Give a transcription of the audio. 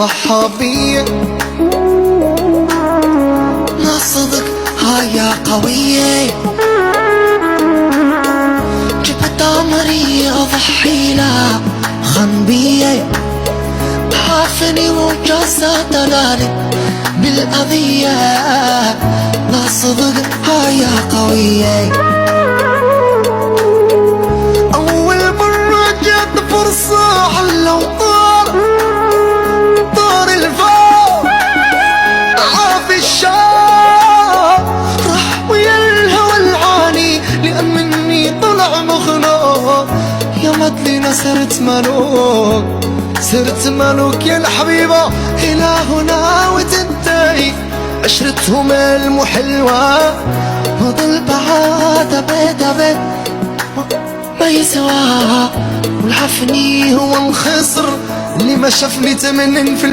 ضحى بيا. لا صدق هاي يا قوية، جبت عمري اضحي لا خنبية، حافني وجازة دلالي بالأذية. لا صدق هاي يا قوية. أول مرة جت فرصة حلو طار الفار عافي الشام، راح ويا الهوى العاني لأن مني طلع مخنوق. يا مدلنا صرت ملوك يا الحبيبة، إلى هنا وتنتهي عشرتهم المحلوة. وظل بعاد بيت ما يسوى، والعفني هو الخسر اللي ما شافني 80%.